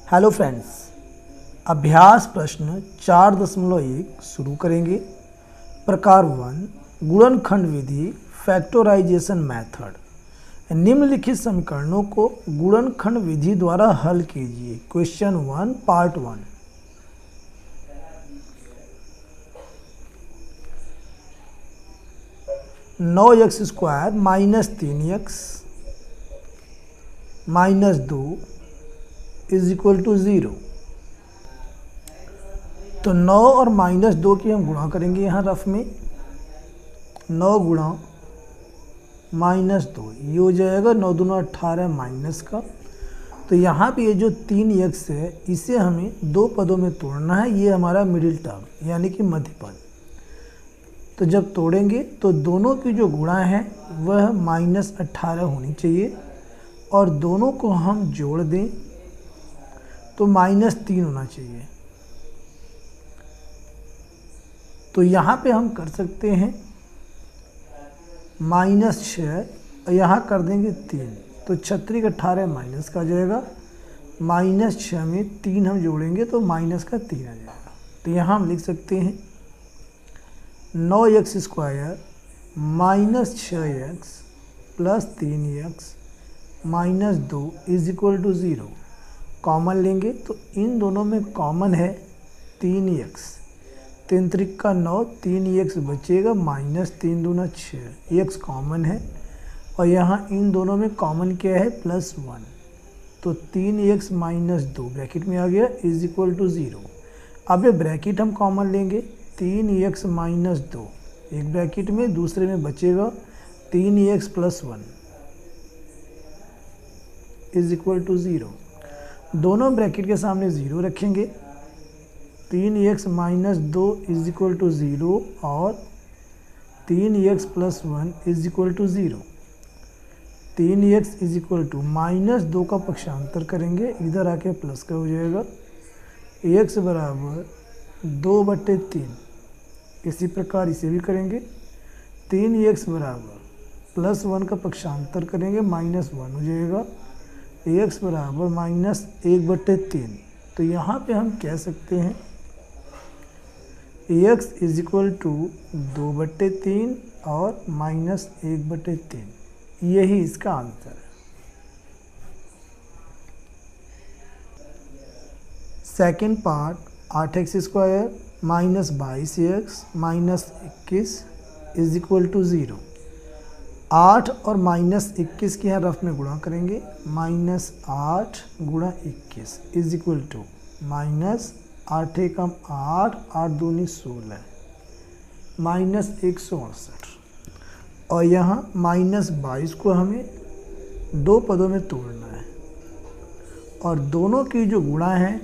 Hello friends, अभ्यास प्रश्न 4.1 शुरू करेंगे। प्रकार 1 गुणनखंड विधि फैक्टराइजेशन मेथड। निम्नलिखित समीकरणों को गुणनखंड विधि द्वारा हल कीजिए। Question 1 part 1। नौ x square minus 3x minus 2 is equal to 0। तो 9 और माइनस 2 की हम गुणा करेंगे यहाँ रफ में। 9 गुणा माइनस 2 ये हो जाएगा 9 दूना 18 माइनस का। तो यहाँ पे ये जो 3x है इसे हमें दो पदों में तोड़ना है। ये हमारा मिडिल टर्म यानी कि मध्य पद। तो जब तोड़ेंगे तो दोनों की जो गुणा है वह -18 होनी चाहिए और दोनों को हम जोड़ दें तो -3 होना चाहिए। तो यहाँ पे हम कर सकते हैं -6 और यहाँ कर देंगे 3। तो 36 का 18 माइनस का आ जाएगा। -6 में 3 हम जोड़ेंगे तो माइनस का 3 आ जाएगा। तो यहाँ हम लिख सकते हैं 9x square minus 6x plus 3x minus 2 is equal to 0। Common लेंगे तो इन दोनों में कॉमन है 3x। 3 त्रिक का 9, 3x बचेगा -3 दूना 6। x कॉमन है और यहाँ इन दोनों में कॉमन क्या है +1। तो 3x माइनस 2 ब्रैकेट में आ गया इज इक्वल टू 0। अब ये ब्रैकेट हम कॉमन लेंगे 3x माइनस 2 एक ब्रैकेट में, दूसरे में बचेगा 3x plus 1 is equal to 0। दोनों ब्रैकेट के सामने 0 रखेंगे। 3x minus 2 is equal to 0 और 3x plus 1 is equal to 0। 3x is equal to -2 का पक्षांतर करेंगे, इधर आके प्लस का हो जाएगा। x बराबर 2/3। इसी प्रकार इसे भी करेंगे। 3x बराबर +1 का पक्षांतर करेंगे -1 हो जाएगा। x बराबर -1/3। तो यहाँ पे हम कह सकते हैं x इज इक्वल टू 2/3 और -1/3। यही इसका आंसर है। Second part 8x square minus 22x minus 21 is equal to 0। 8 और -21 के यहाँ रफ में गुणा करेंगे। -8 गुणा 21 इज इक्वल टू -8 एकम 8, 8 दूनी 16 -168। और यहाँ -22 को हमें दो पदों में तोड़ना है और दोनों की जो गुणा है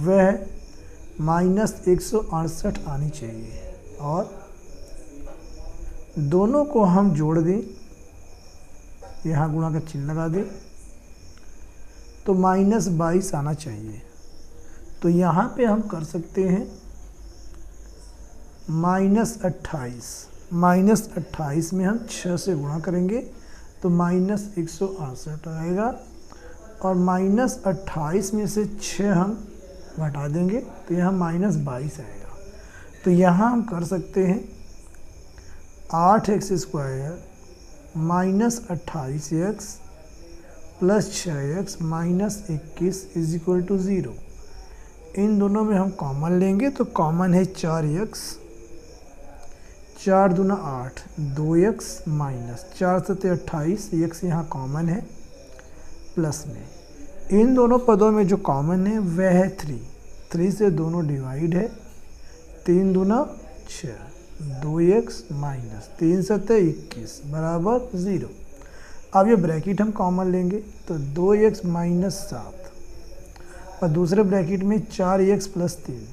वह -168 आनी चाहिए और दोनों को हम जोड़ दें, यहाँ गुणा का चिन्ह लगा दें तो -22 आना चाहिए। तो यहाँ पे हम कर सकते हैं -28 में हम 6 से गुणा करेंगे तो -168 आएगा और -28 में से 6 हम घटा देंगे तो यहाँ -22 आएगा। तो यहाँ हम कर सकते हैं 8x square minus 28x plus 6x minus 21 is equal to 0। इन दोनों में हम कॉमन लेंगे तो कॉमन है 4x, 4 दूना 8, 2x माइनस 4 सत्ते 28, x यहाँ कॉमन है प्लस में। इन दोनों पदों में जो कॉमन है वह है 3 से दोनों डिवाइड है। 3 दूना 6, 2x माइनस 3 सत्ते 21 बराबर 0। अब ये ब्रैकेट हम कॉमन लेंगे तो 2x माइनस 7 और दूसरे ब्रैकेट में 4x plus 3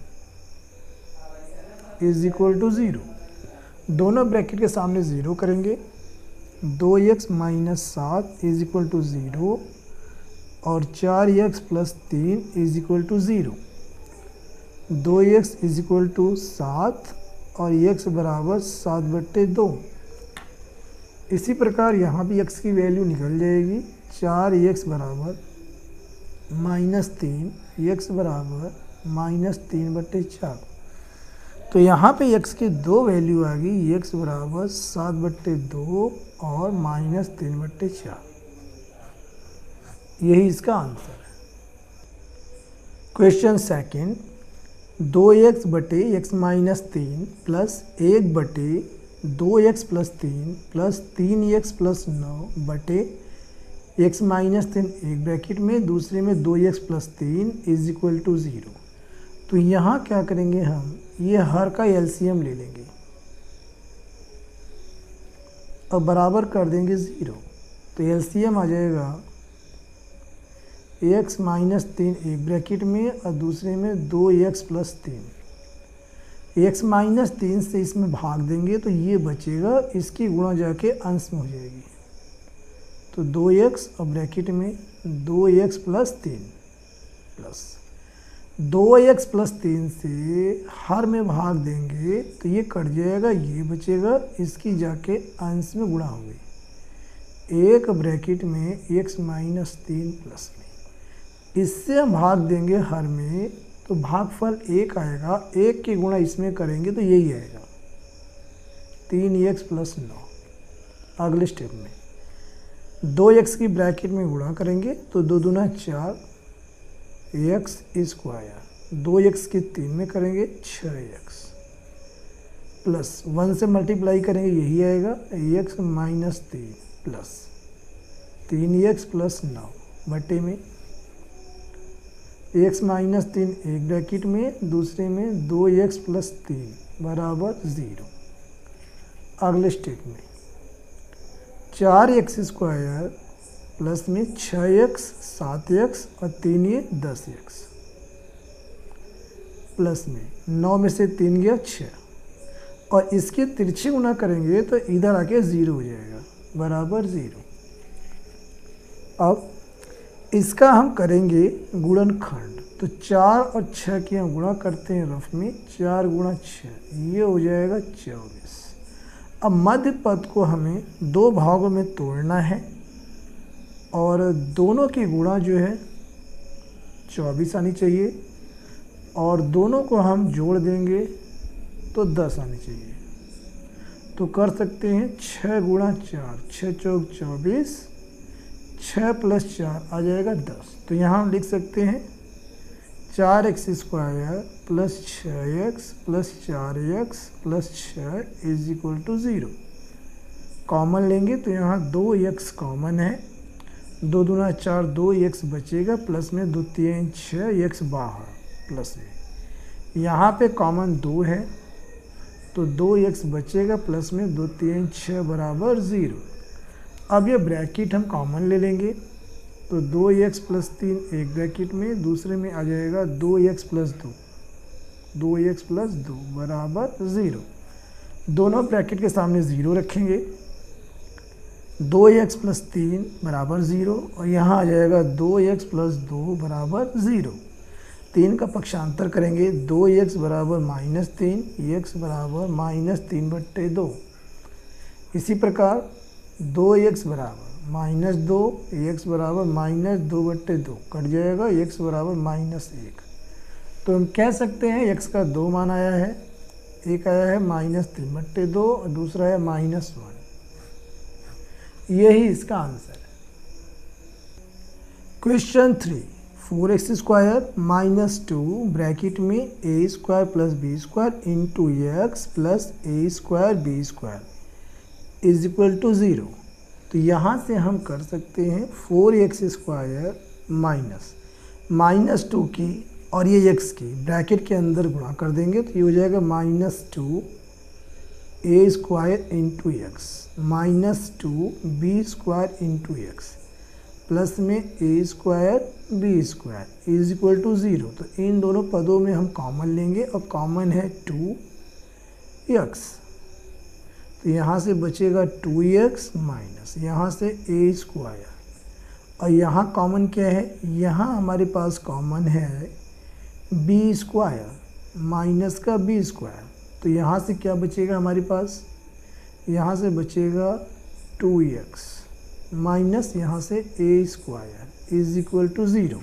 is equal to 0। दोनों ब्रैकेट के सामने 0 करेंगे। 2x minus 7 is equal to 0 और 4x plus 3 is equal to 0। 2x is equal to 7 और x बराबर 7/2। इसी प्रकार यहाँ भी x की वैल्यू निकल जाएगी। 4x बराबर -3 x बराबर -3/4। तो यहाँ पे x की दो वैल्यू आ गई, x बराबर 7/2 और -3/4। यही इसका आंसर है। क्वेश्चन सेकंड, 2x बटे x माइनस 3 प्लस 1 बटे 2x plus 3 plus 3x plus 9 बटे x माइनस 3 एक ब्रैकेट में, दूसरे में 2x plus 3 is equal to 0। तो यहाँ क्या करेंगे हम, ये हर का एलसीएम ले लेंगे और बराबर कर देंगे 0। तो एलसीएम आ जाएगा x माइनस 3 एक ब्रैकेट में और दूसरे में 2x प्लस 3। x माइनस 3 से इसमें भाग देंगे तो ये बचेगा, इसकी गुणा जाके अंश में हो जाएगी। तो 2x और ब्रैकेट में 2x plus 3 plus 2x plus 3 से हर में भाग देंगे तो ये कट जाएगा, ये बचेगा, इसकी जाके अंश में गुणा होगी। एक ब्रैकेट में x माइनस 3 प्लस में, इससे हम भाग देंगे हर में तो भागफल 1 आएगा, 1 की गुणा इसमें करेंगे तो यही आएगा 3x प्लस 9। अगले स्टेप में 2x की ब्रैकेट में गुणा करेंगे तो 2 दूना 4 x स्क्वायर, 2x की 3 में करेंगे 6x प्लस 1 से मल्टीप्लाई करेंगे यही आएगा x minus 3 plus 3x plus 9 बटे में x माइनस 3 एक ब्रैकेट में, दूसरे में 2x प्लस 3 बराबर 0। अगले स्टेप में 4x स्क्वायर प्लस में 6x 7x और 3 ये 10x प्लस में 9 में से 3 गया 6 और इसके तिरछी गुना करेंगे तो इधर आके 0 हो जाएगा बराबर 0। अब इसका हम करेंगे गुणनखंड, तो 4 और 6 की हम गुणा करते हैं रफ में, 4 गुणा 6 ये हो जाएगा 24। अब मध्य पद को हमें दो भागों में तोड़ना है और दोनों की गुणा जो है 24 आनी चाहिए और दोनों को हम जोड़ देंगे तो 10 आनी चाहिए। तो कर सकते हैं 6 गुणा 4, 6 चौक 24, 6 प्लस 4 आ जाएगा 10। तो यहाँ हम लिख सकते हैं 4x square plus 6x plus 4x plus 6 is equal to 0। Common लेंगे तो यहाँ 2x कॉमन है, 2 दूना 4 2x बचेगा प्लस में 2 3 6x बाहर प्लस में यहाँ पे कॉमन 2 है तो 2x बचेगा प्लस में 2 3 6 बराबर 0। अब ये ब्रैकेट हम कॉमन ले लेंगे तो 2x प्लस 3 एक ब्रैकेट में, दूसरे में आ जाएगा 2x प्लस 2, 2x प्लस 2 बराबर 0। दोनों ब्रैकेट के सामने 0 रखेंगे, 2x प्लस 3 बराबर 0 और यहाँ आ जाएगा 2x प्लस 2 बराबर 0। 3 का पक्षांतर करेंगे, 2x बराबर -3, x बराबर -3/2। इसी प्रकार 2x बराबर -2, x बराबर -2/2 कट जाएगा, x बराबर -1। तो हम कह सकते हैं x का 2 मान आया है, एक आया है -3/2 और दूसरा है -1। यही इसका आंसर है। Question 3, 4x square minus 2 bracket में a square plus b square into x plus a square b square is equal to 0। तो यहाँ से हम कर सकते हैं 4x स्क्वायर माइनस 2 की और ये x की ब्रैकेट के अंदर गुणा कर देंगे तो ये हो जाएगा -2 a square into x -2 b square into x plus में a square b square is equal to 0। तो इन दोनों पदों में हम कॉमन लेंगे और कॉमन है 2x। तो यहाँ से बचेगा 2x माइनस यहाँ से a स्क्वायर और यहाँ कॉमन क्या है, यहाँ हमारे पास कॉमन है b स्क्वायर माइनस का b स्क्वायर। तो यहाँ से क्या बचेगा हमारे पास, यहाँ से बचेगा 2x माइनस यहाँ से a square is equal to 0।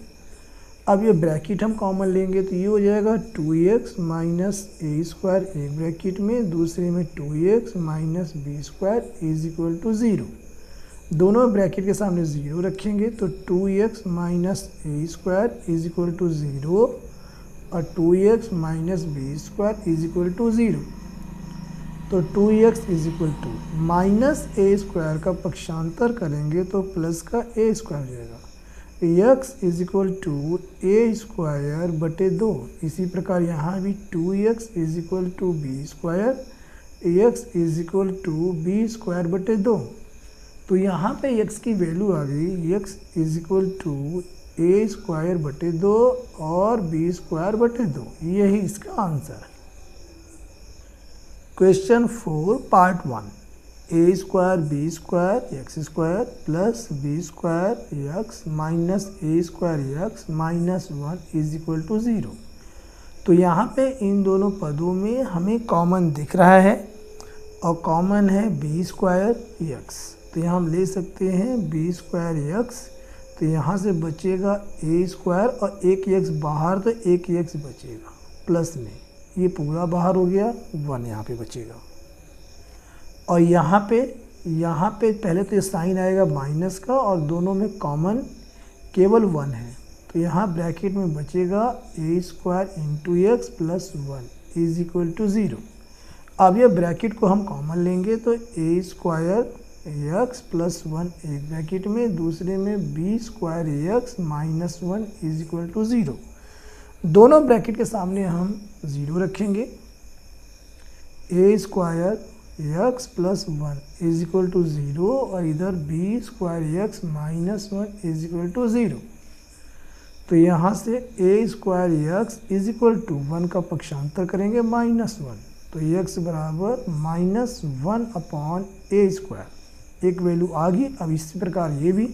अब ये ब्रैकेट हम कॉमन लेंगे तो ये हो जाएगा 2x माइनस ए स्क्वायर एक ब्रैकेट में, दूसरे में 2x minus b square is equal to 0। दोनों ब्रैकेट के सामने 0 रखेंगे तो 2x minus a square is equal to 0 और 2x minus b square is equal to 0। तो 2x is equal to minus a square का पक्षांतर करेंगे तो प्लस का ए स्क्वायर हो जाएगा। x is equal to a square बटे 2। इसी प्रकार यहाँ भी 2x is equal to b square, x is equal to b square बटे 2। तो यहाँ पे x की वैल्यू आ गई, x is equal to a square बटे 2 और बी स्क्वायर बटे 2। यही इसका आंसर है। Question 4 part 1, a square b square x square plus b square x minus a square x minus 1 is equal to 0। तो यहाँ पे इन दोनों पदों में हमें कॉमन दिख रहा है और कॉमन है बी स्क्वायर एक्स। तो यहाँ हम ले सकते हैं बी स्क्वायर एक्स। तो यहाँ से बचेगा ए स्क्वायर और एक एक्स बाहर तो एक एक्स बचेगा प्लस में, ये पूरा बाहर हो गया, 1 यहाँ पे बचेगा। और यहाँ पे पहले तो ये साइन आएगा माइनस का और दोनों में कॉमन केवल 1 है। तो यहाँ ब्रैकेट में बचेगा A square into x plus 1 is equal to 0। अब ये ब्रैकेट को हम कॉमन लेंगे तो ए स्क्वायर एक्स प्लस 1 एक ब्रैकेट में, दूसरे में B square x minus 1 is equal to 0। दोनों ब्रैकेट के सामने हम 0 रखेंगे। A square X plus 1 is equal to 0 और इधर B square x minus 1 is equal to 0। तो यहाँ से A square x is equal to 1 का पक्षांतर करेंगे माइनस 1, तो एक्स बराबर माइनस 1 अपॉन ए स्क्वायर, एक वैल्यू आ गई। अब इसी प्रकार ये भी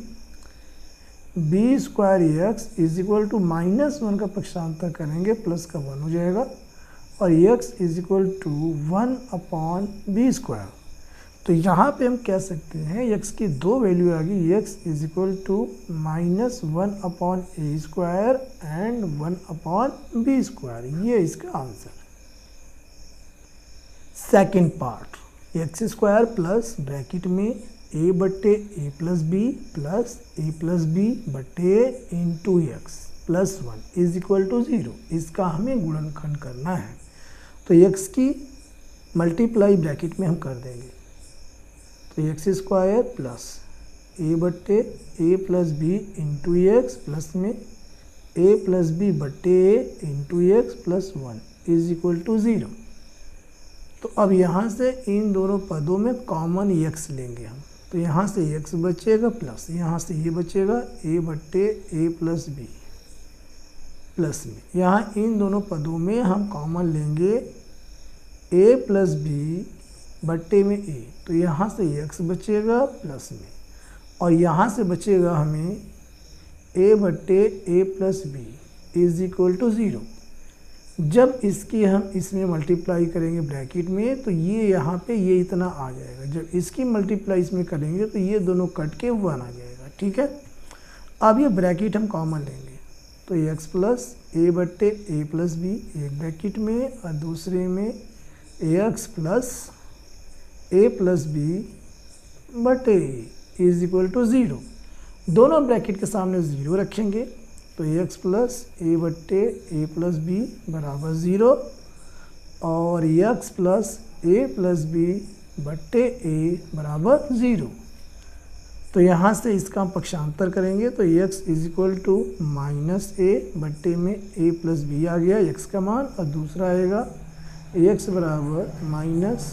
b square x is equal to minus 1 का पक्षांतर करेंगे प्लस का 1 हो जाएगा और x is equal to 1 upon b square. तो यहाँ पे हम कह सकते हैं x की दो वैल्यू आ गई, x is equal to minus 1 upon A square and 1 upon b square. ये इसका आंसर है। Second part, x square plus bracket में ए बट्टे ए प्लस बी बट्टे into x plus 1 is equal to 0। इसका हमें गुणनखंड करना है तो x की मल्टीप्लाई ब्रैकेट में हम कर देंगे। तो एक्स स्क्वायर प्लस ए बट्टे ए plus B into x plus में ए प्लस बी बट्टे A into x plus 1 is equal to 0। तो अब यहाँ से इन दोनों पदों में कॉमन x लेंगे हम। तो यहाँ से x बचेगा प्लस यहाँ से ये बचेगा ए बट्टे ए प्लस बी प्लस में, यहाँ इन दोनों पदों में हम कॉमन लेंगे a प्लस बी बट्टे में a। तो यहाँ से x बचेगा प्लस में और यहाँ से बचेगा हमें a बट्टे a plus b is equal to 0। जब इसकी हम इसमें मल्टीप्लाई करेंगे ब्रैकेट में तो ये यहाँ पे ये इतना आ जाएगा। जब इसकी मल्टीप्लाई इसमें करेंगे तो ये दोनों कट के 1 आ जाएगा। ठीक है, अब ये ब्रैकेट हम कॉमन लेंगे तो x प्लस ए बट्टे ए प्लस बी एक ब्रैकेट में और दूसरे में एक्स प्लस ए प्लस बी बटे ए इज इक्वल टू 0। दोनों ब्रैकेट के सामने 0 रखेंगे तो एक्स प्लस ए बट्टे ए प्लस बी बराबर 0 और एक्स प्लस ए प्लस बी बट्टे ए बराबर 0। तो यहाँ से इसका हम पक्षांतर करेंगे तो x is equal to minus A बट्टे में ए प्लस बी आ गया x का मान और दूसरा आएगा x बराबर माइनस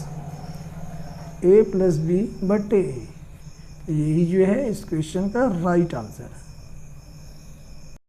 ए प्लस बी बट्टे ए। यही जो है इस क्वेश्चन का राइट आंसर है।